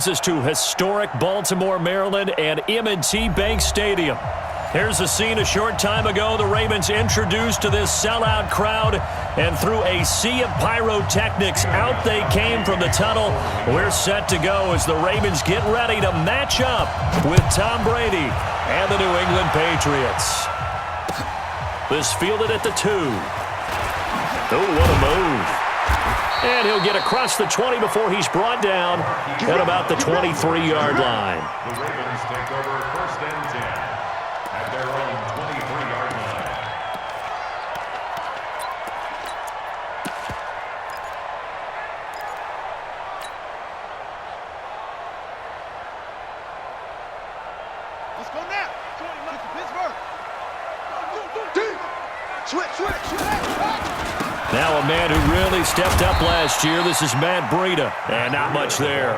This is to historic Baltimore, Maryland, and M&T Bank Stadium. Here's the scene a short time ago. The Ravens introduced to this sellout crowd, and through a sea of pyrotechnics, out they came from the tunnel. We're set to go as the Ravens get ready to match up with Tom Brady and the New England Patriots. This fielded at the 2. Oh, what a move. And he'll get across the 20 before he's brought down at about the 23-yard line. The Ravens take over 1st and 10 at their own 23-yard line. Let's go now. 20 minutes to Pittsburgh. Switch. Now a man who really stepped up last year. This is Matt Breida. And not much there.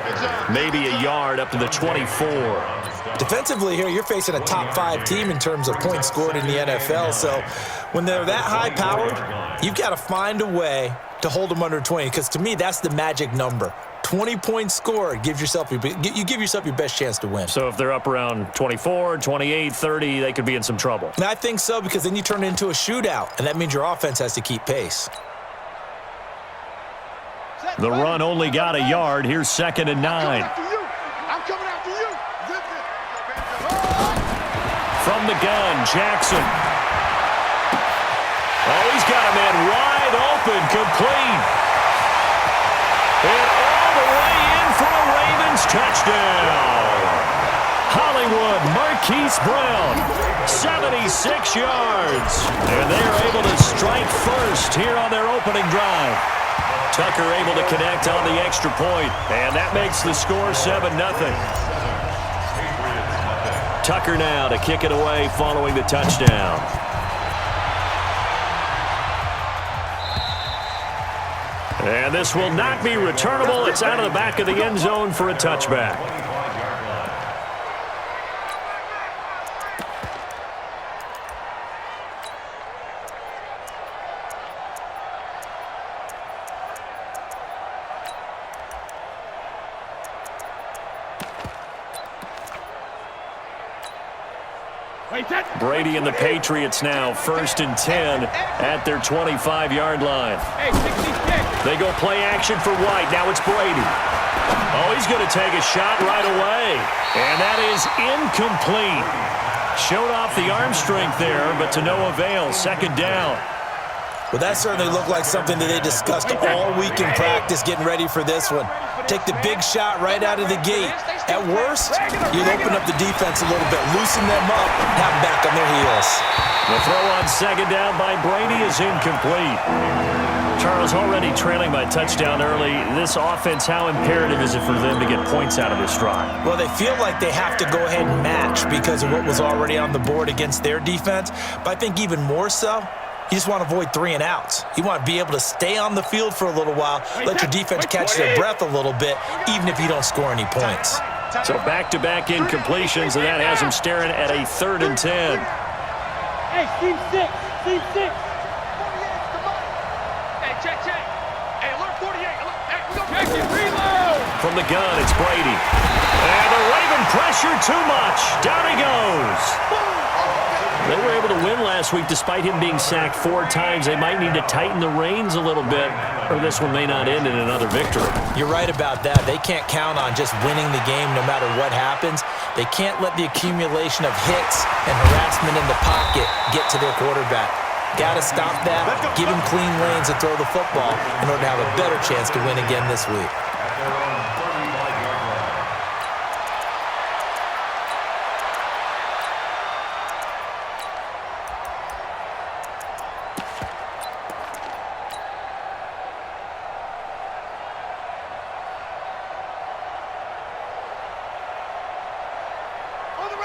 Maybe a yard up to the 24. Defensively here, you're facing a top 5 team in terms of points scored in the NFL. So when they're that high-powered, you've got to find a way to hold them under 20. Because to me, that's the magic number. 20 points scored, you give yourself your best chance to win. So if they're up around 24, 28, 30, they could be in some trouble. And I think so, because then you turn it into a shootout, and that means your offense has to keep pace. The run only got a yard. Here's 2nd and 9. I'm coming after you. From the gun, Jackson. Oh, he's got a man wide open, complete. And all the way in for a Ravens touchdown. Hollywood Marquise Brown, 76 yards. And they are able to strike first here on their opening drive. Tucker able to connect on the extra point, and that makes the score 7-0. Tucker now to kick it away following the touchdown. And this will not be returnable. It's out of the back of the end zone for a touchback. Brady and the Patriots now 1st and 10 at their 25-yard line. They go play action for White. Now it's Brady. Oh, he's going to take a shot right away. And that is incomplete. Showed off the arm strength there, but to no avail. 2nd down. Well, that certainly looked like something that they discussed all week in practice, getting ready for this one. Take the big shot right out of the gate. At worst, you'll open up the defense a little bit, loosen them up, have them back on their heels. The throw on 2nd down by Brady is incomplete. Charles, already trailing by touchdown early. This offense, how imperative is it for them to get points out of this drive? Well, they feel like they have to go ahead and match because of what was already on the board against their defense. But I think even more so, you just want to avoid 3 and outs. You want to be able to stay on the field for a little while, let your defense catch their breath a little bit, even if you don't score any points. So back-to-back incompletions, and that has them staring at a 3rd and 10. Hey, team 6. Hey, check. Hey, alert 48. Hey, we go check it. Reload. From the gun, it's Brady. And the Raven pressure too much. Down he goes. They were able to win last week despite him being sacked 4 times. They might need to tighten the reins a little bit, or this one may not end in another victory. You're right about that. They can't count on just winning the game no matter what happens. They can't let the accumulation of hits and harassment in the pocket get to their quarterback. Got to stop that, give him clean lanes to throw the football in order to have a better chance to win again this week.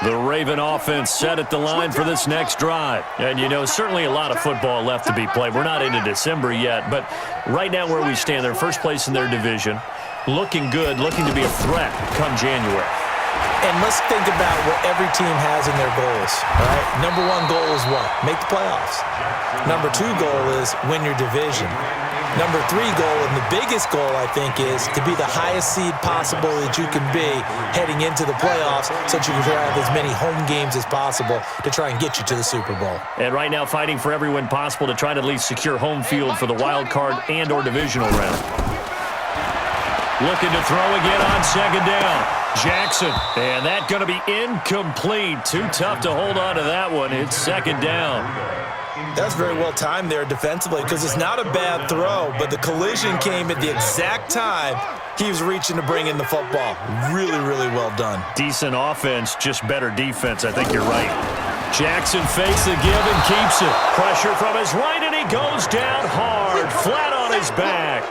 The Raven offense set at the line for this next drive. And, you know, certainly a lot of football left to be played. We're not into December yet, but right now where we stand, they're first place in their division, looking good, looking to be a threat come January. And let's think about what every team has in their goals, all right? Number 1 goal is what? Make the playoffs. Number 2 goal is win your division. Number 3 goal, and the biggest goal, I think, is to be the highest seed possible that you can be heading into the playoffs so that you can have as many home games as possible to try and get you to the Super Bowl. And right now fighting for every win possible to try to at least secure home field for the wild card and or divisional round. Looking to throw again on second down. Jackson, and that going to be incomplete. Too tough to hold on to that one. It's second down. That's very well timed there defensively because it's not a bad throw, but the collision came at the exact time he was reaching to bring in the football. Really, really well done. Decent offense, just better defense. I think you're right. Jackson fakes the give and keeps it. Pressure from his right, and he goes down hard, flat on his back.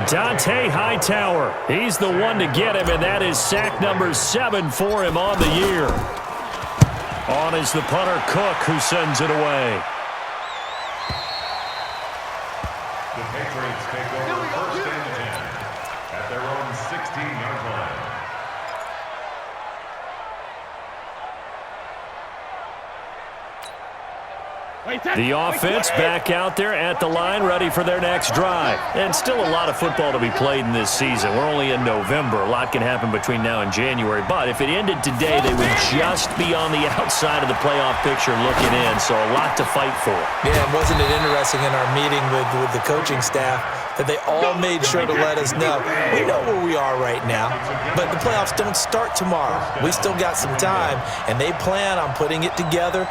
Dante Hightower, he's the one to get him, and that is sack number 7 for him on the year. On is the punter Cook, who sends it away. The Patriots take over first and 10 at their own 16-yard line. The offense back out there at the line, ready for their next drive. And still a lot of football to be played in this season. We're only in November. A lot can happen between now and January. But if it ended today, they would just be on the outside of the playoff picture looking in. So a lot to fight for. Yeah, and wasn't it interesting in our meeting with the coaching staff that they all made sure to let us know, we know where we are right now, but the playoffs don't start tomorrow. We still got some time, and they plan on putting it together,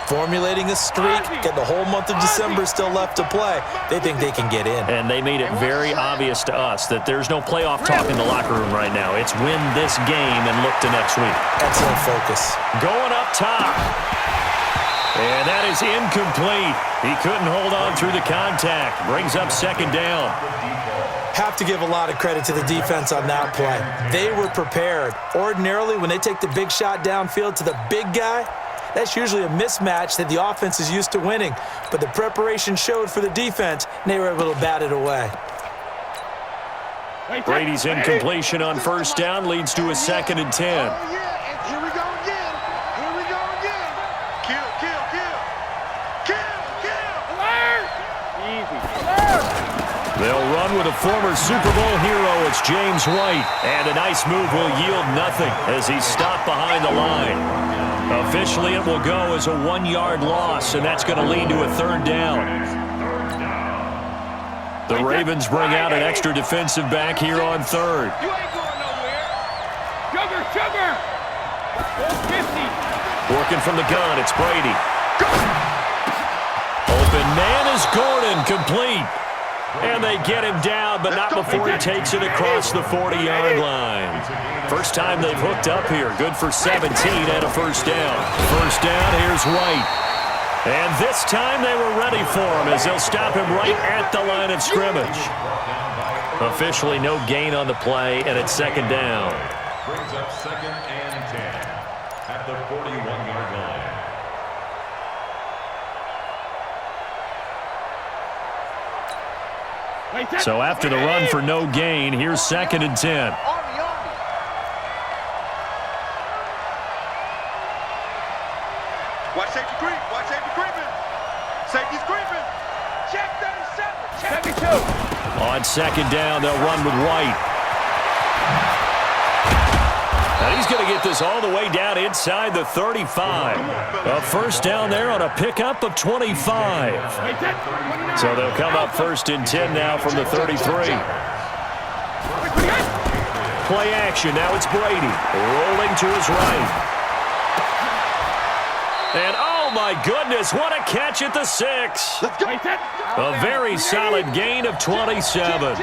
formulating a streak, get the whole month of December still left to play. They think they can get in. And they made it very obvious to us that there's no playoff talk in the locker room right now. It's win this game and look to next week. Excellent focus. Going up top. And that is incomplete. He couldn't hold on through the contact. Brings up second down. Have to give a lot of credit to the defense on that play. They were prepared. Ordinarily, when they take the big shot downfield to the big guy, that's usually a mismatch that the offense is used to winning. But the preparation showed for the defense, and they were able to bat it away. Brady's incompletion on first down leads to a second and 10. Here we go again. Here we go again. Kill, kill, kill. Kill, kill. Alert! Easy. Alert! They'll run with a former Super Bowl hero. It's James White. And a nice move will yield nothing as he's stopped behind the line. Officially, it will go as a 1-yard loss, and that's going to lead to a third down. The Ravens bring out an extra defensive back here on third. You ain't going nowhere. Sugar. 50. Working from the gun, it's Brady. Open man is Gordon, complete. And they get him down, but not before he takes it across the 40-yard line. First time they've hooked up here. Good for 17 and a first down. First down, here's White. And this time they were ready for him as they'll stop him right at the line of scrimmage. Officially no gain on the play, and it's second down. Brings up second and 10 at the 41-yard line. So after the run for no gain, here's second and 10. Watch safety creep. Watch safety creeping. Safety's creeping. Check 37. Check 72. On second down, they'll run with White. And he's going to get this all the way down inside the 35. A first down there on a pickup of 25. So they'll come up first and 10 now from the 33. Play action. Now it's Brady rolling to his right. And oh my goodness, what a catch at the 6. A very solid gain of 27.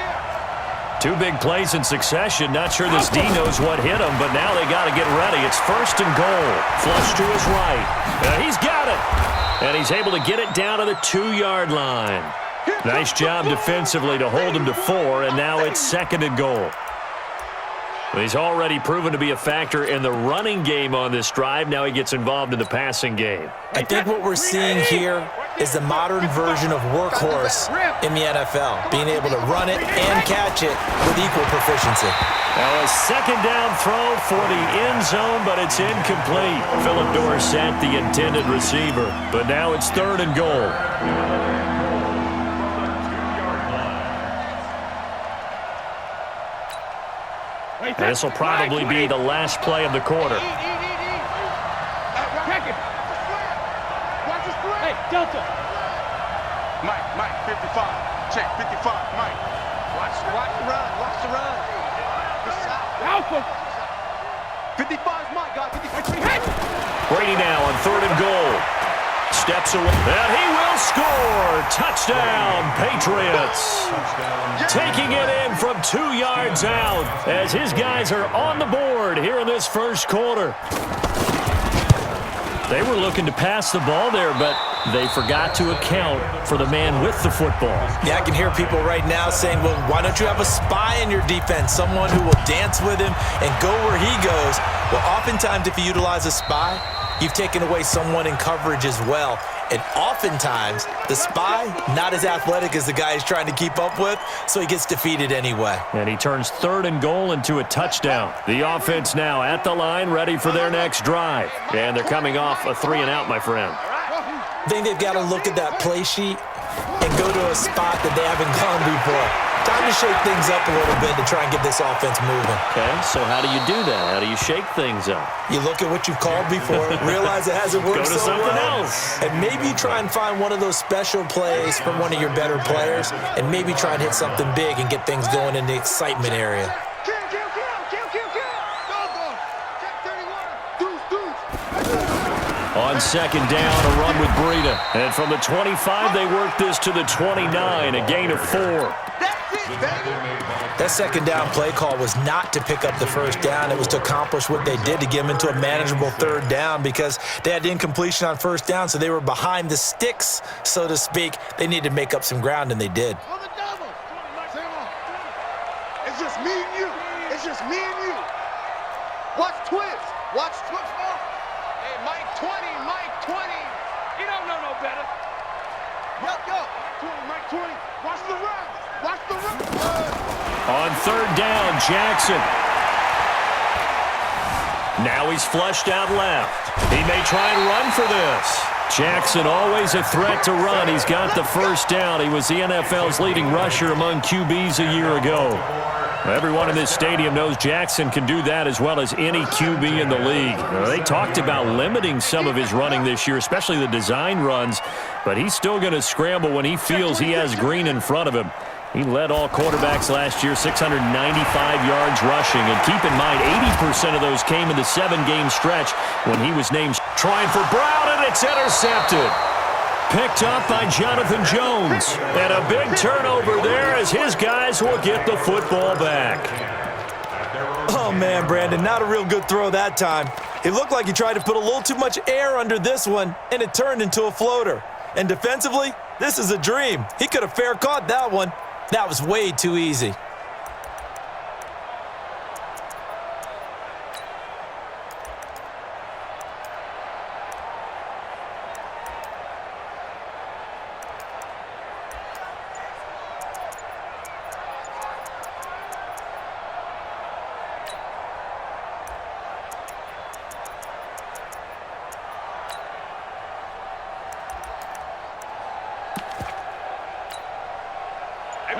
Two big plays in succession. Not sure this D knows what hit him, but now they got to get ready. It's first and goal. Flush to his right. And he's got it. And he's able to get it down to the 2-yard line. Nice job defensively to hold him to 4, and now it's second and goal. He's already proven to be a factor in the running game on this drive. Now he gets involved in the passing game. I think what we're seeing here is the modern version of workhorse in the NFL, being able to run it and catch it with equal proficiency. Now a second down throw for the end zone, but it's incomplete. Phillip Dorsett, the intended receiver, but now it's third and goal. This will probably be the last play of the quarter. Check it. Hey, Delta. Mike, 55. Check, 55, Mike. Watch the run. Alpha. 55 is Mike, guys. 55. Brady now on 3rd and goal. Steps away, and he will score. Touchdown, Patriots. Taking it in from 2 yards out as his guys are on the board here in this first quarter. They were looking to pass the ball there, but they forgot to account for the man with the football. Yeah, I can hear people right now saying, well, why don't you have a spy in your defense, someone who will dance with him and go where he goes? Well, oftentimes if you utilize a spy, you've taken away someone in coverage as well. And oftentimes, the spy, not as athletic as the guy he's trying to keep up with, so he gets defeated anyway. And he turns 3rd and goal into a touchdown. The offense now at the line, ready for their next drive. And they're coming off a 3-and-out, my friend. I think they've got to look at that play sheet and go to a spot that they haven't gone before. Time to shake things up a little bit to try and get this offense moving. Okay, so how do you do that? How do you shake things up? You look at what you've called before, realize it hasn't worked Go to so something well, else. and maybe try and find one of those special plays from one of your better players, and maybe try and hit something big and get things going in the excitement area. Kill. Go. Check 31. Deuce. On 2nd down, a run with Breida. And from the 25, they work this to the 29, a gain of 4. That's it, baby. That 2nd down play call was not to pick up the 1st down. It was to accomplish what they did to get them into a manageable 3rd down because they had incompletion on 1st down, so they were behind the sticks, so to speak. They needed to make up some ground, and they did. On the double. It's just me and you. Watch twist. Hey, Mike 20. You don't know no better. Go. Mike 20. Watch the run. On 3rd down, Jackson. Now he's flushed out left. He may try and run for this. Jackson always a threat to run. He's got the 1st down. He was the NFL's leading rusher among QBs a year ago. Everyone in this stadium knows Jackson can do that as well as any QB in the league. They talked about limiting some of his running this year, especially the design runs, but he's still going to scramble when he feels he has green in front of him. He led all quarterbacks last year, 695 yards rushing. And keep in mind, 80% of those came in the 7-game stretch when he was named. Trying for Brown, and it's intercepted. Picked up by Jonathan Jones. And a big turnover there as his guys will get the football back. Oh, man, Brandon, not a real good throw that time. It looked like he tried to put a little too much air under this one, and it turned into a floater. And defensively, this is a dream. He could have fair caught that one. That was way too easy.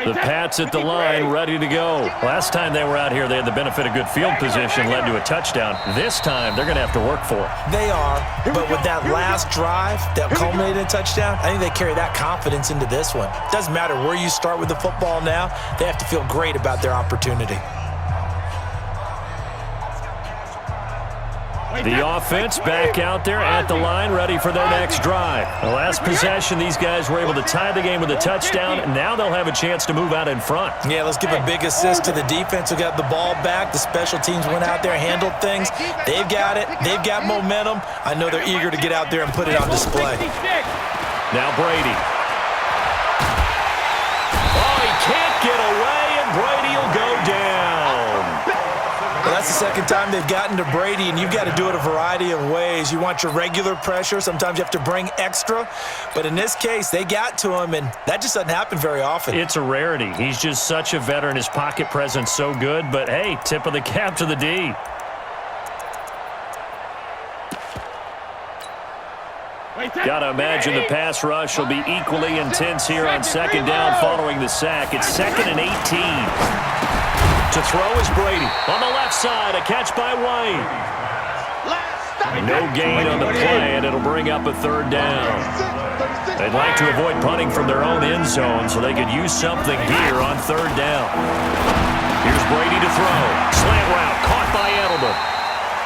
The Pats at the line, ready to go. Last time they were out here, they had the benefit of good field position, led to a touchdown. This time, they're going to have to work for it. They are, but with that last drive that culminated in a touchdown, I think they carry that confidence into this one. Doesn't matter where you start with the football now, they have to feel great about their opportunity. The offense back out there at the line, ready for their next drive. The last possession, these guys were able to tie the game with a touchdown. Now they'll have a chance to move out in front. Yeah, let's give a big assist to the defense who got the ball back. The special teams went out there, handled things. They've got it. They've got momentum. I know they're eager to get out there and put it on display. Now Brady. Oh, he can't get away, and Brady will go down. Well, that's the second time they've gotten to Brady, and you've got to do it a variety of ways. You want your regular pressure. Sometimes you have to bring extra. But in this case, they got to him, and that just doesn't happen very often. It's a rarity. He's just such a veteran. His pocket presence so good. But, hey, tip of the cap to the D. Got to imagine the pass rush will be equally intense here on 2nd down following the sack. It's 2nd and 18. To throw is Brady. On the left side, a catch by White. No gain on the play, and it'll bring up a third down. They'd like to avoid punting from their own end zone so they could use something here on third down. Here's Brady to throw. Slant route, caught by Edelman.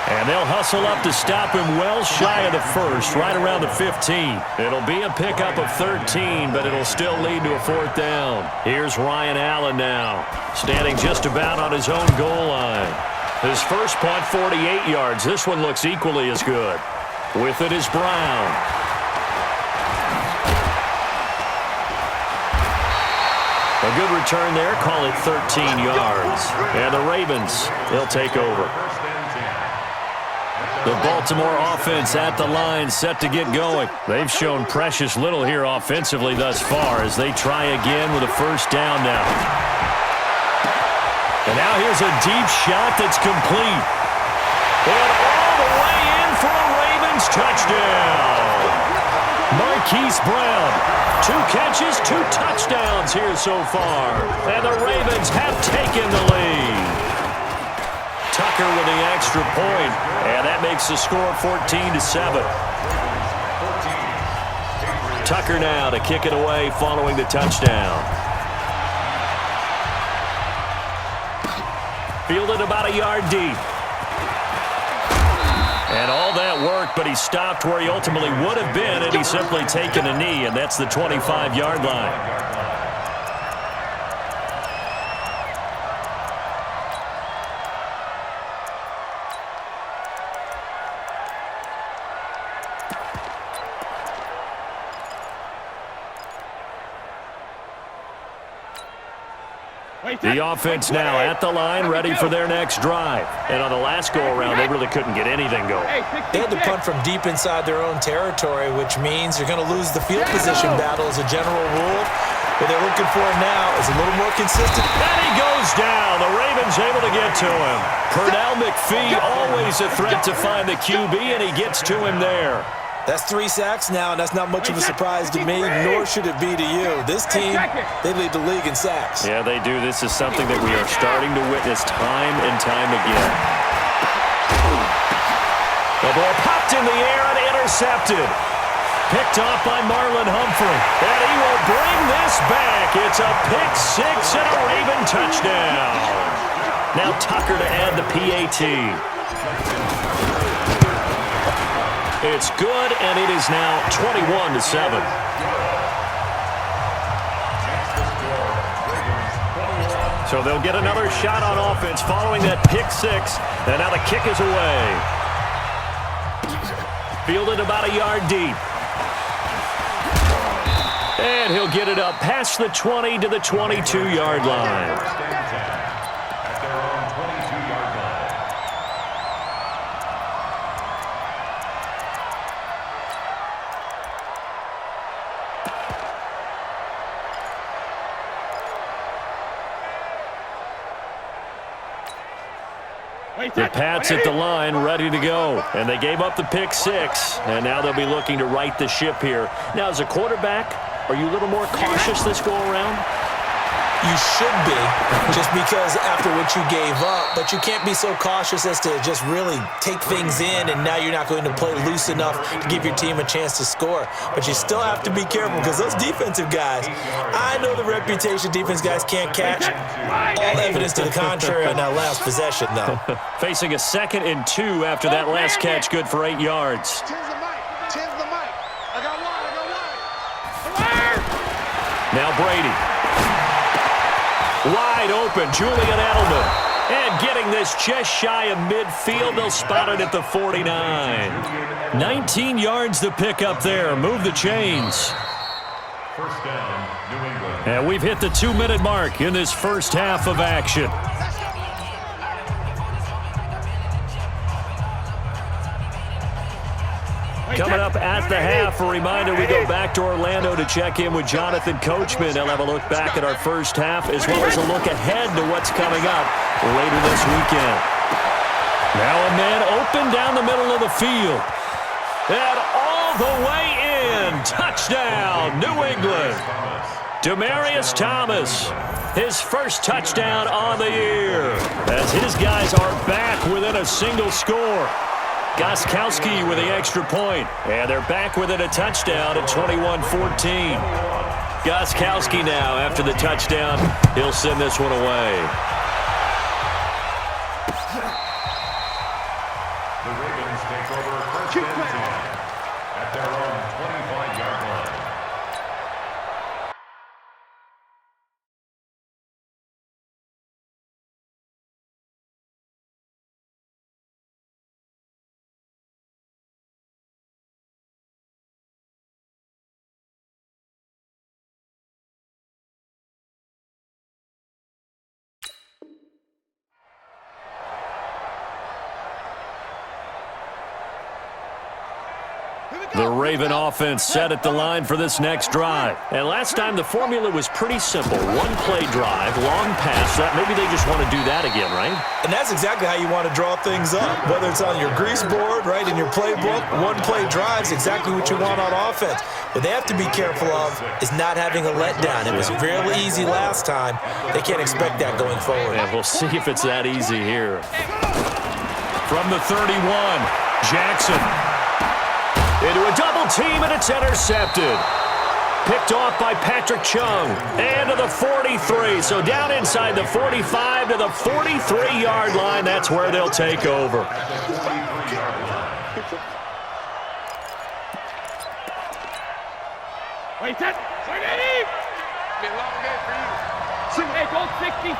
And they'll hustle up to stop him well shy of the first, right around the 15. It'll be a pickup of 13, but it'll still lead to a fourth down. Here's Ryan Allen now, standing just about on his own goal line. His first punt, 48 yards. This one looks equally as good. With it is Brown. A good return there. Call it 13 yards. And the Ravens, they'll take over. The Baltimore offense at the line, set to get going. They've shown precious little here offensively thus far as they try again with a first down now. And now here's a deep shot that's complete. And all the way in for a Ravens touchdown. Marquise Brown, 2 catches, 2 touchdowns here so far. And the Ravens have taken the lead. Tucker with the extra point, and that makes the score 14-7. Tucker now to kick it away following the touchdown. Fielded about a yard deep. And all that work, but he stopped where he ultimately would have been had he simply taken a knee, and that's the 25-yard line. The offense now at the line, ready for their next drive. And on the last go-around, they really couldn't get anything going. They had to punt from deep inside their own territory, which means you're going to lose the field position battle as a general rule. What they're looking for now is a little more consistent. And he goes down. The Ravens able to get to him. Pernell McPhee, always a threat to find the QB, and he gets to him there. That's 3 sacks now, and that's not much of a surprise to me, nor should it be to you. This team, they lead the league in sacks. Yeah, they do. This is something that we are starting to witness time and time again. The ball popped in the air and intercepted. Picked off by Marlon Humphrey. And he will bring this back. It's a pick 6 and a Raven touchdown. Now Tucker to add the PAT. It's good, and it is now 21-7. So they'll get another shot on offense following that pick 6, and now the kick is away. Fielded about a yard deep. And he'll get it up past the 20 to the 22-yard line. The Pats at the line, ready to go. And they gave up the pick 6, and now they'll be looking to right the ship here. Now, as a quarterback, are you a little more cautious this go-around? You should be, just because after what you gave up, but you can't be so cautious as to just really take things in, and now you're not going to play loose enough to give your team a chance to score. But you still have to be careful because those defensive guys, I know the reputation defense guys can't catch. All evidence to the contrary on that last possession, though. Facing a 2nd and 2 after that last catch, good for 8 yards. Tens the mic. I got one. Now Brady. Wide open, Julian Edelman. And getting this just shy of midfield, they'll spot it at the 49. 19 yards to pick up there. Move the chains. First down, New England. And we've hit the 2-minute mark in this first half of action. Coming up at the half, a reminder we go back to Orlando to check in with Jonathan Coachman. They'll have a look back at our first half as well as a look ahead to what's coming up later this weekend. Now a man open down the middle of the field. And all the way in. Touchdown, New England. Demaryius Thomas. his first touchdown on the year, as his guys are back within a single score. Gostkowski with the extra point, and they're back within a touchdown at 21-14. Gostkowski now, after the touchdown, he'll send this one away. The Ravens take over first and 10 at their own 25-yard line. The Raven offense set at the line for this next drive. And last time the formula was pretty simple. One-play drive, long pass. Maybe they just want to do that again, right? And that's exactly how you want to draw things up. Whether it's on your grease board, right, in your playbook, one-play drives exactly what you want on offense. What they have to be careful of is not having a letdown. It was fairly easy last time. They can't expect that going forward. And we'll see if it's that easy here. From the 31, Jackson. Into a double team, and it's intercepted. Picked off by Patrick Chung. And to the 43. So down inside the 45 to the 43-yard line. That's where they'll take over. Wait, that. Wait, Eddie! Be a long day for you. Hey, go 66.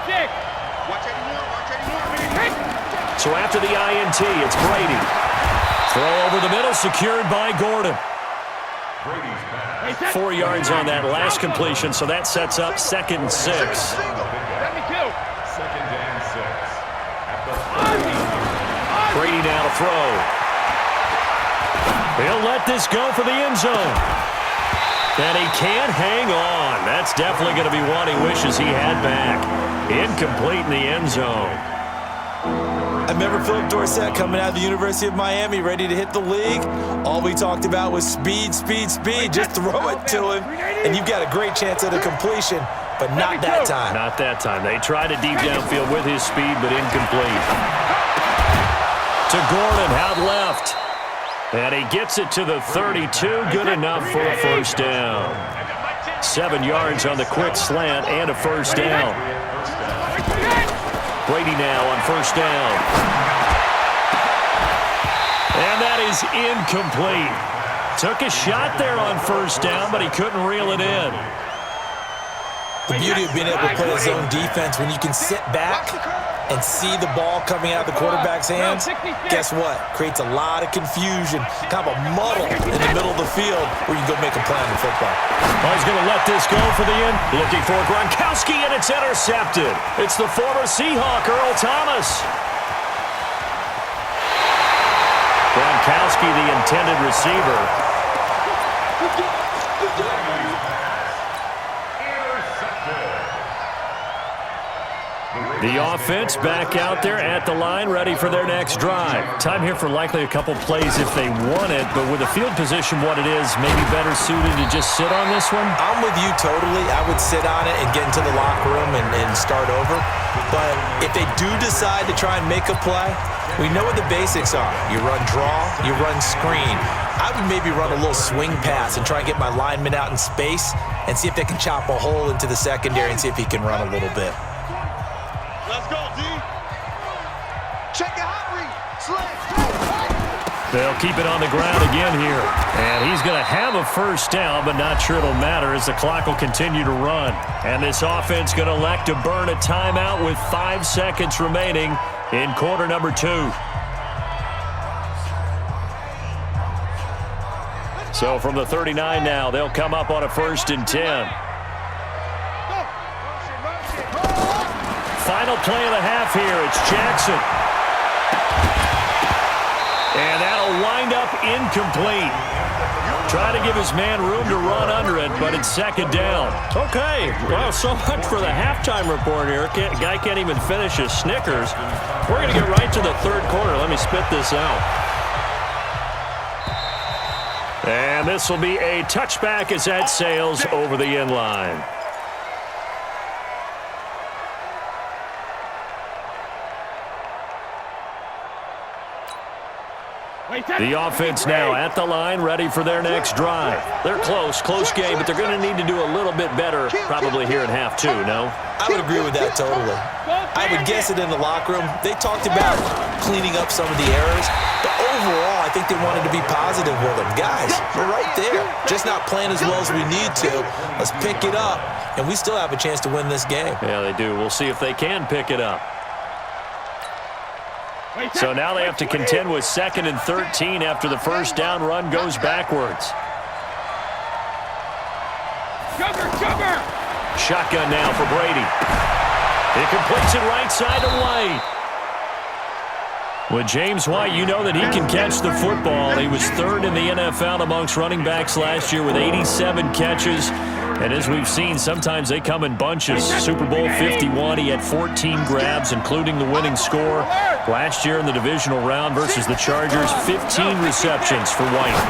Watch 81, So after the INT, it's Brady. Throw over the middle, secured by Gordon. 4 yards on that last completion, so that sets up 2nd and 6. Brady now to throw. He'll let this go for the end zone. And he can't hang on. That's definitely going to be one he wishes he had back. Incomplete in the end zone. I remember Philip Dorsett coming out of the University of Miami ready to hit the league. All we talked about was speed, speed, speed. Just throw it to him, and you've got a great chance at a completion, but not that time. Not that time. They tried a deep downfield with his speed, but incomplete. To Gordon, out left. And he gets it to the 32. Good enough for a first down. 7 yards on the quick slant and a first down. Brady now on first down. And that is incomplete. Took a shot there on first down, but he couldn't reel it in. The beauty of being able to play a zone defense, when you can sit back and see the ball coming out of the quarterback's hands, guess what? Creates a lot of confusion, kind of a muddle in the middle of the field where you can go make a play on the football. Oh, he's going to let this go for the end. Looking for Gronkowski, and it's intercepted. It's the former Seahawk, Earl Thomas. Gronkowski, the intended receiver. The offense back out there at the line, ready for their next drive. Time here for likely a couple plays if they want it, but with the field position what it is, maybe better suited to just sit on this one? I'm with you totally. I would sit on it and get into the locker room and start over. But if they do decide to try and make a play, we know what the basics are. You run draw, you run screen. I would maybe run a little swing pass and try and get my lineman out in space and see if they can chop a hole into the secondary and see if he can run a little bit. Let's go, D. Check it out, read. They'll keep it on the ground again here. And he's going to have a first down, but not sure it'll matter as the clock will continue to run. And this offense going to elect to burn a timeout with 5 seconds remaining in quarter number 2. So from the 39 now, they'll come up on a 1st and 10. Final play of the half here. It's Jackson. And that'll wind up incomplete. Trying to give his man room to run under it, but it's 2nd down. Okay, well, so much for the halftime report here. Guy can't even finish his Snickers. We're going to get right to the 3rd quarter. Let me spit this out. And this will be a touchback as that sails over the end line. The offense now at the line, ready for their next drive. They're close game, but they're going to need to do a little bit better probably here in half two, no? I would agree with that totally. I would guess it in the locker room. They talked about cleaning up some of the errors, but overall, I think they wanted to be positive with them. Guys, we're right there. Just not playing as well as we need to. Let's pick it up, and we still have a chance to win this game. Yeah, they do. We'll see if they can pick it up. So now they have to contend with 2nd and 13 after the first down run goes backwards. Shotgun now for Brady. He completes it right side to White. With James White, you know that he can catch the football. He was 3rd in the NFL amongst running backs last year with 87 catches. And as we've seen, sometimes they come in bunches. Super Bowl 51, he had 14 grabs, including the winning score. Last year in the divisional round versus the Chargers, 15 receptions for White.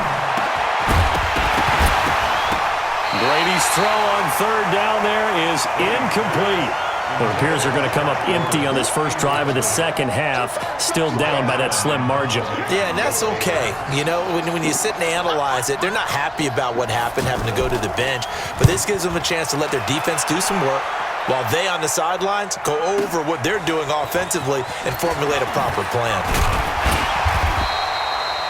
Brady's throw on 3rd down there is incomplete. It appears they're going to come up empty on this first drive of the second half, still down by that slim margin. Yeah, and that's okay. You know, when you sit and analyze it, they're not happy about what happened, having to go to the bench. But this gives them a chance to let their defense do some work while they on the sidelines go over what they're doing offensively and formulate a proper plan.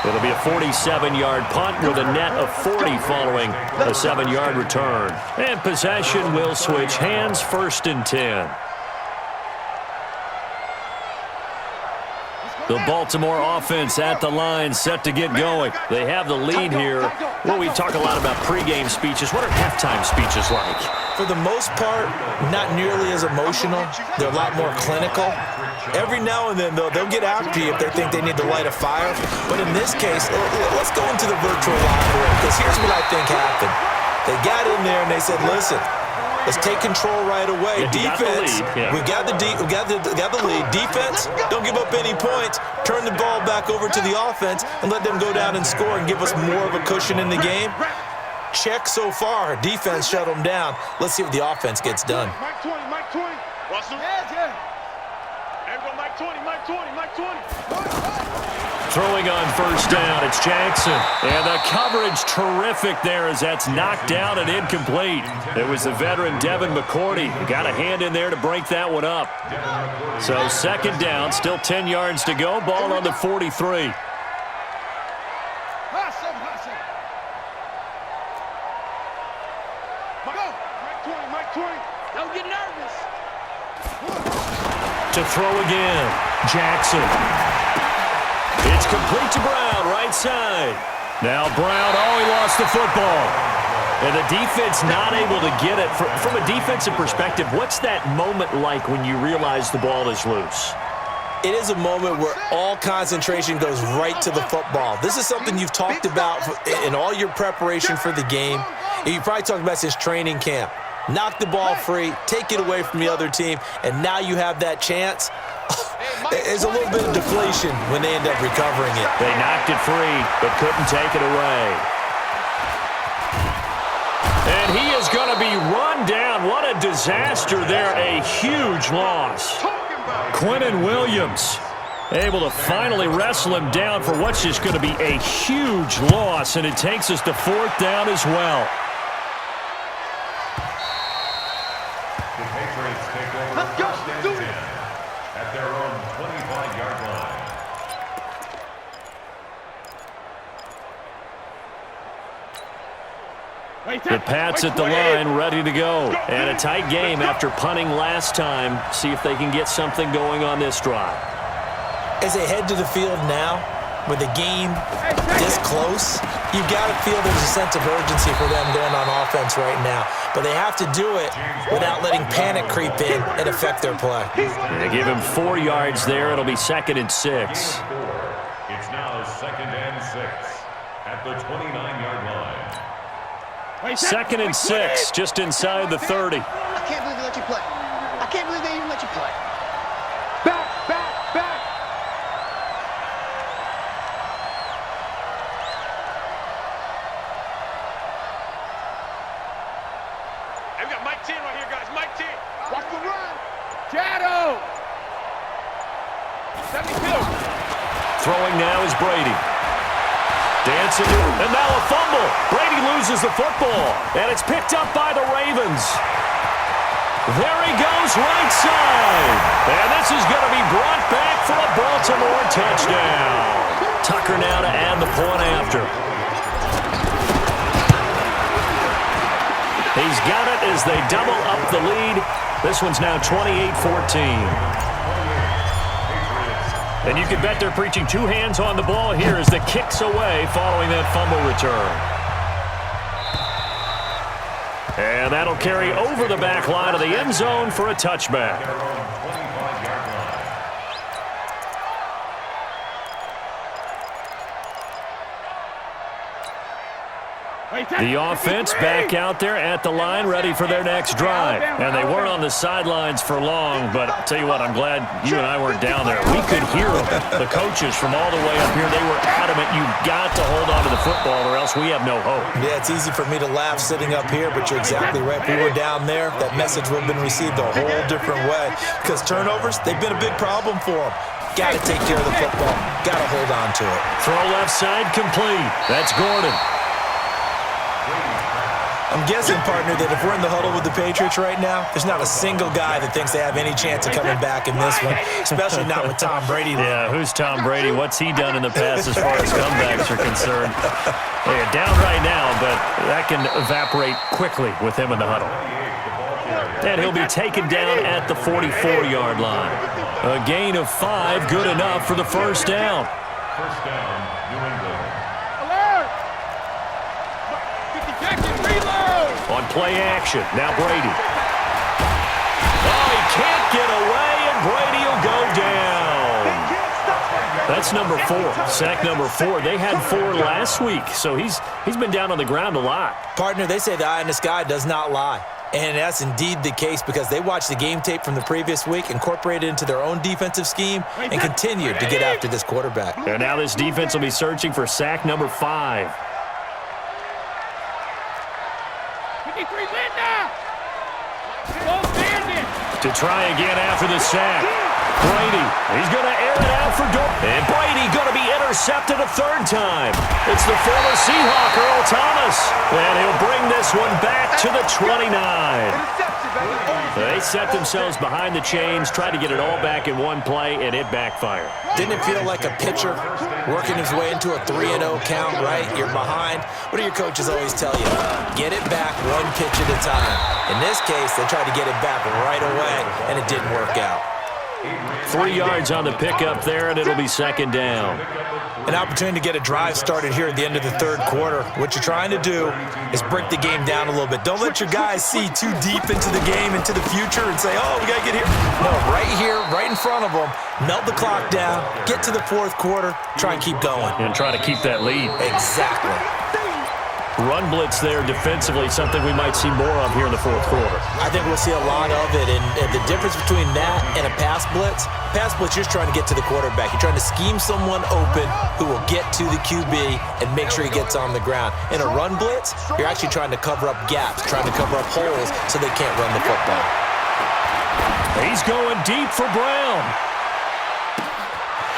It'll be a 47-yard punt with a net of 40 following a 7-yard return. And possession will switch hands, 1st and 10. The Baltimore offense at the line, set to get going. They have the lead here. Well, we talk a lot about pregame speeches. What are halftime speeches like? For the most part, not nearly as emotional. They're a lot more clinical. Every now and then, though, they'll get after you if they think they need to light a fire. But in this case, let's go into the virtual locker room, because here's what I think happened. They got in there and they said, listen, let's take control right away. Defense, we got the lead. Defense, don't give up any points. Turn the ball back over to the offense and let them go down and score and give us more of a cushion in the game. Check so far. Defense shut them down. Let's see what the offense gets done. Mike 20, Mike 20. Russell. Yeah. There we go, Mike 20, Mike 20, Mike 20. Throwing on 1st down, it's Jackson. And the coverage terrific there as that's knocked down and incomplete. It was the veteran Devin McCourty who got a hand in there to break that one up. So 2nd down, still 10 yards to go. Ball on the 43. Don't get nervous. To throw again, Jackson. It's complete to Brown, right side. Now Brown, he lost the football. And the defense not able to get it. From a defensive perspective, what's that moment like when you realize the ball is loose? It is a moment where all concentration goes right to the football. This is something you've talked about in all your preparation for the game. And you probably talked about since training camp. Knock the ball free, take it away from the other team, and now you have that chance. There's a little bit of deflation when they end up recovering it. They knocked it free, but couldn't take it away. And he is going to be run down. What a disaster there. A huge loss. Quinnen Williams able to finally wrestle him down for what's just going to be a huge loss, and it takes us to 4th down as well. The Patriots take over 1st and 10 at their own 25-yard line. The Pats at the line, ready to go. And a tight game after punting last time. See if they can get something going on this drive. As they head to the field now, with the game this close, you've got to feel there's a sense of urgency for them going on offense right now. But they have to do it without letting panic creep in and affect their play. They give him 4 yards there. It'll be 2nd and 6. It's now 2nd and 6 at the 29-yard line. 2nd and 6, just inside the 30. I can't believe they let you play. I can't believe they even let you play. Back. Hey, we got Mike 10 right here, guys. Mike 10. Watch the run. Shadow. 72. Throwing now is Brady. Dancing, and now a fumble. Brady loses the football, and it's picked up by the Ravens. There he goes, right side. And this is going to be brought back for a Baltimore touchdown. Tucker now to add the point after. He's got it as they double up the lead. This one's now 28-14. And you can bet they're preaching two hands on the ball here as the kick's away following that fumble return. And that'll carry over the back line of the end zone for a touchback. The offense back out there at the line, ready for their next drive. And they weren't on the sidelines for long, but I'll tell you what, I'm glad you and I weren't down there. We could hear them. The coaches from all the way up here, they were adamant, you've got to hold on to the football or else we have no hope. Yeah, it's easy for me to laugh sitting up here, but you're exactly right. If we were down there, that message would have been received a whole different way. Because turnovers, they've been a big problem for them. Got to take care of the football. Got to hold on to it. Throw left side complete. That's Gordon. I'm guessing, partner, that if we're in the huddle with the Patriots right now, there's not a single guy that thinks they have any chance of coming back in this one, especially not with Tom Brady. Yeah, who's Tom Brady? What's he done in the past as far as comebacks are concerned? They're down right now, but that can evaporate quickly with him in the huddle. And he'll be taken down at the 44-yard line. A gain of 5, good enough for the first down. First down, New England. On play action, now Brady. Oh, he can't get away, and Brady will go down. That's number 4, sack number 4. They had 4 last week, so he's been down on the ground a lot. Partner, they say the eye in the sky does not lie. And that's indeed the case because they watched the game tape from the previous week, incorporated it into their own defensive scheme, and continued to get after this quarterback. And now this defense will be searching for sack number 5. To try again after the sack. Brady, he's going to air it out for Dortch. And Brady going to be intercepted a 3rd time. It's the former Seahawk, Earl Thomas. And he'll bring this one back to the 29. They set themselves behind the chains, tried to get it all back in one play, and it backfired. Didn't it feel like a pitcher working his way into a 3-0 count, right? You're behind. What do your coaches always tell you? Get it back one pitch at a time. In this case, they tried to get it back right away, and it didn't work out. 3 yards on the pickup there, and it'll be 2nd down. An opportunity to get a drive started here at the end of the 3rd quarter. What you're trying to do is break the game down a little bit. Don't let your guys see too deep into the game, into the future, and say, oh, we got to get here. No, right here, right in front of them, melt the clock down, get to the 4th quarter, try and keep going. And try to keep that lead. Exactly. Run blitz there defensively, something we might see more of here in the 4th quarter. I think we'll see a lot of it, and the difference between that and a pass blitz, you're just trying to get to the quarterback. You're trying to scheme someone open who will get to the QB and make sure he gets on the ground. In a run blitz, you're actually trying to cover up gaps, trying to cover up holes so they can't run the football. He's going deep for Brown.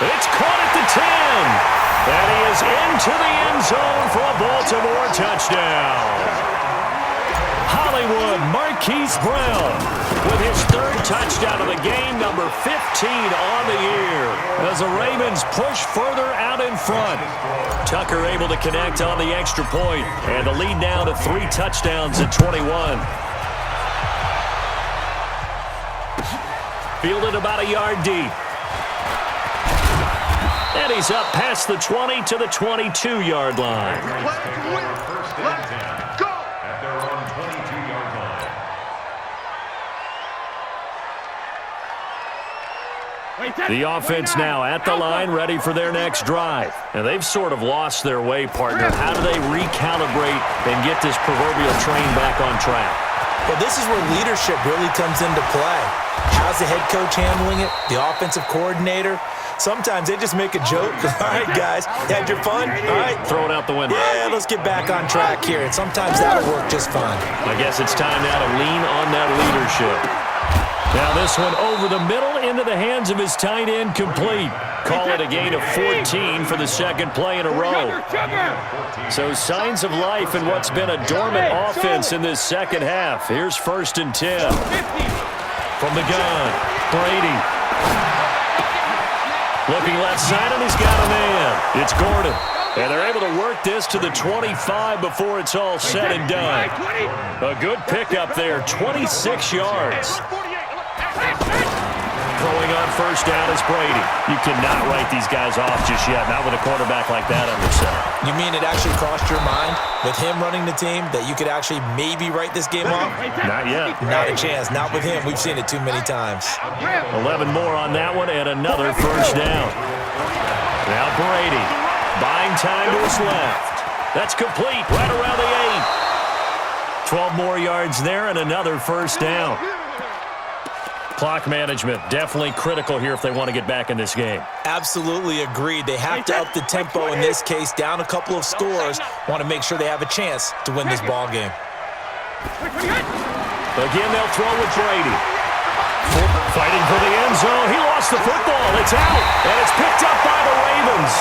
It's caught at the 10. And he is into the end zone for a Baltimore touchdown. Hollywood Marquise Brown with his 3rd touchdown of the game, number 15 on the year, as the Ravens push further out in front. Tucker able to connect on the extra point, and the lead now to 3 touchdowns at 21. Fielded about a yard deep. And he's up past the 20 to the 22-yard line. First and 10 at their own 22-yard line. The offense now at the line, ready for their next drive. And they've sort of lost their way, partner. How do they recalibrate and get this proverbial train back on track? Well, this is where leadership really comes into play. How's the head coach handling it? The offensive coordinator? Sometimes they just make a joke. All right, guys, had your fun? All right. Throw it out the window. Yeah, let's get back on track here. And sometimes that'll work just fine. I guess it's time now to lean on that leadership. Now this one over the middle into the hands of his tight end, complete. Call it a gain of 14 for the second play in a row. So signs of life in what's been a dormant offense in this second half. Here's 1st and 10. From the gun, Brady. Looking left side, and he's got a man. It's Gordon. And they're able to work this to the 25 before it's all said and done. A good pickup there, 26 yards. Throwing on 1st down is Brady. You cannot write these guys off just yet, not with a quarterback like that under center. You mean it actually crossed your mind with him running the team that you could actually maybe write this game off? Not yet. Not a chance. Not with him. We've seen it too many times. 11 more on that one and another 1st down. Now Brady buying time to his left. That's complete right around the 8. 12 more yards there and another 1st down. Clock management definitely critical here if they want to get back in this game. Absolutely agreed. They have to up the tempo in this case, down a couple of scores. Want to make sure they have a chance to win this ball game. Again, they'll throw with Brady. Fighting for the end zone. He lost the football. It's out, and it's picked up by the Ravens.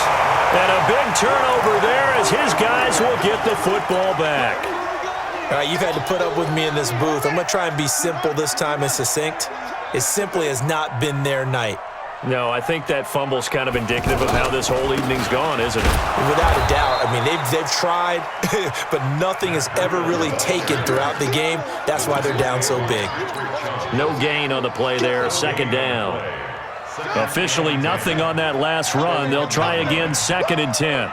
And a big turnover there as his guys will get the football back. All right, you've had to put up with me in this booth. I'm going to try and be simple this time and succinct. It simply has not been their night. No, I think that fumble's kind of indicative of how this whole evening's gone, isn't it? Without a doubt. I mean, they've tried, but nothing has ever really taken throughout the game. That's why they're down so big. No gain on the play there, 2nd down. Officially nothing on that last run. They'll try again, 2nd and 10.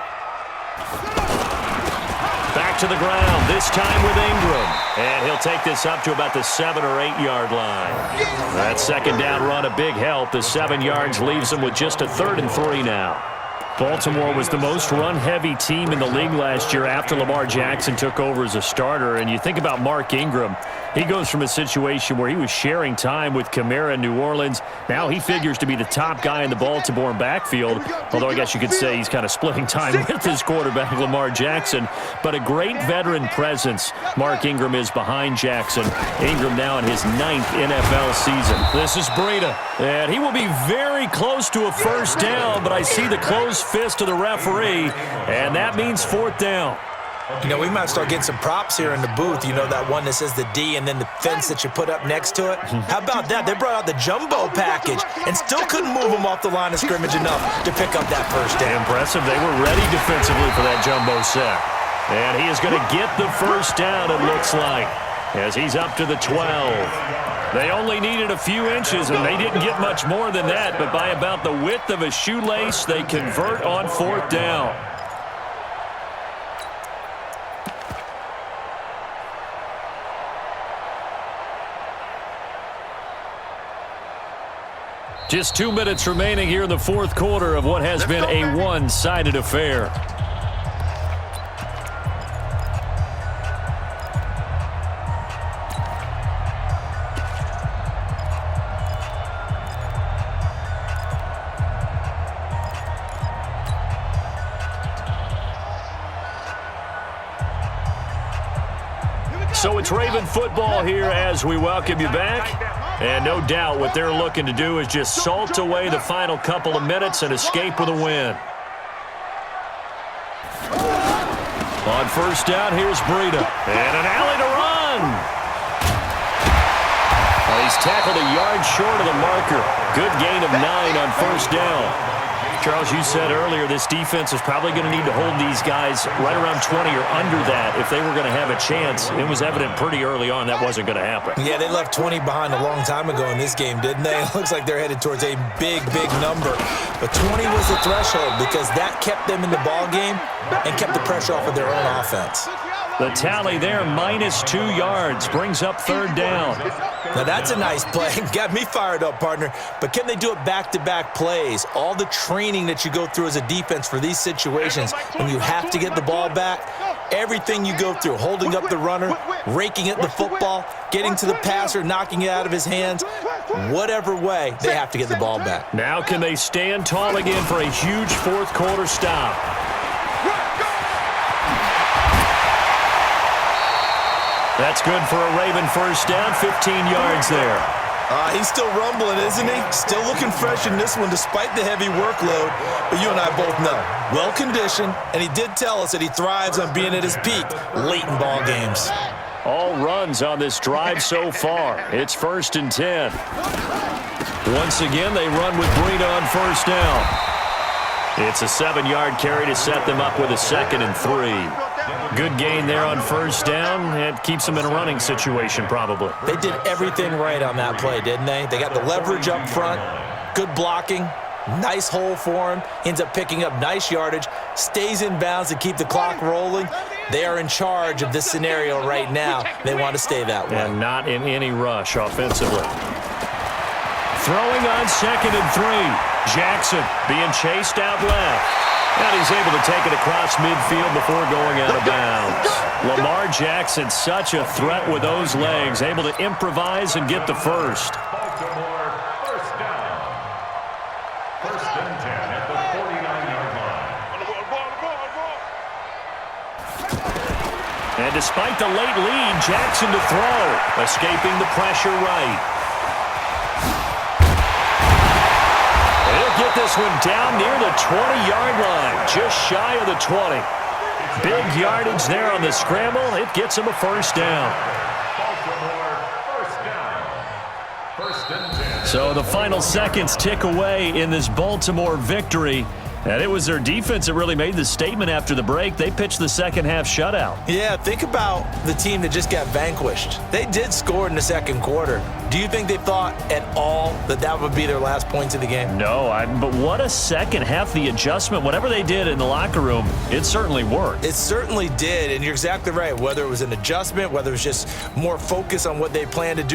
Back to the ground, this time with Ingram. And he'll take this up to about the 7 or 8 yard line. That 2nd down run, a big help. The 7 yards leaves them with just a 3rd and 3 now. Baltimore was the most run-heavy team in the league last year after Lamar Jackson took over as a starter. And you think about Mark Ingram. He goes from a situation where he was sharing time with Kamara in New Orleans. Now he figures to be the top guy in the Baltimore backfield. Although I guess you could say he's kind of splitting time with his quarterback, Lamar Jackson. But a great veteran presence Mark Ingram is behind Jackson. Ingram now in his 9th NFL season. This is Breida. And he will be very close to a 1st down, but I see the closed fist of the referee, and that means 4th down. You know, we might start getting some props here in the booth. You know, that one that says the D and then the fence that you put up next to it? How about that? They brought out the jumbo package and still couldn't move them off the line of scrimmage enough to pick up that 1st down. Impressive. They were ready defensively for that jumbo set. And he is going to get the 1st down, it looks like, as he's up to the 12. They only needed a few inches, and they didn't get much more than that, but by about the width of a shoelace, they convert on 4th down. Just 2 minutes remaining here in the 4th quarter of what has been a one-sided affair. So it's Raven football here as we welcome you back. And no doubt what they're looking to do is just salt away the final couple of minutes and escape with a win. On 1st down, here's Breida. And an alley to run. Well, he's tackled a yard short of the marker. Good gain of 9 on 1st down. Charles, you said earlier this defense is probably going to need to hold these guys right around 20 or under that if they were going to have a chance. It was evident pretty early on that wasn't going to happen. Yeah, they left 20 behind a long time ago in this game, didn't they? It looks like they're headed towards a big, big number. But 20 was the threshold because that kept them in the ball game and kept the pressure off of their own offense. The tally there, -2 yards, brings up 3rd down. Now that's a nice play. Got me fired up, partner. But can they do it back-to-back plays? All the training that you go through as a defense for these situations, when you have to get the ball back, everything you go through, holding up the runner, raking at the football, getting to the passer, knocking it out of his hands, whatever way, they have to get the ball back. Now can they stand tall again for a huge 4th quarter stop? That's good for a Raven 1st down, 15 yards there. He's still rumbling, isn't he? Still looking fresh in this one despite the heavy workload. But you and I both know, well-conditioned, and he did tell us that he thrives on being at his peak late in ball games. All runs on this drive so far. It's 1st and 10. Once again, they run with Breida on 1st down. It's a 7-yard carry to set them up with a 2nd and 3. Good gain there on 1st down. It keeps them in a running situation probably. They did everything right on that play, didn't they? They got the leverage up front, good blocking, nice hole for him, ends up picking up nice yardage, stays in bounds to keep the clock rolling. They are in charge of this scenario right now. They want to stay that way. And not in any rush offensively. Throwing on 2nd and 3. Jackson being chased out left. And he's able to take it across midfield before going out of bounds. Lamar Jackson, such a threat with those legs, able to improvise and get the first. Baltimore, 1st down. 1st and 10 at the 49-yard line. And despite the late lead, Jackson to throw, escaping the pressure right. He'll get this one down near the 20-yard line, just shy of the 20. Big yardage there on the scramble. It gets him a 1st down. Baltimore, 1st down. 1st and 10. So the final seconds tick away in this Baltimore victory. And it was their defense that really made the statement after the break. They pitched the second-half shutout. Yeah, think about the team that just got vanquished. They did score in the 2nd quarter. Do you think they thought at all that that would be their last points of the game? No, but what a second half. The adjustment, whatever they did in the locker room, it certainly worked. It certainly did, and you're exactly right. Whether it was an adjustment, whether it was just more focus on what they planned to do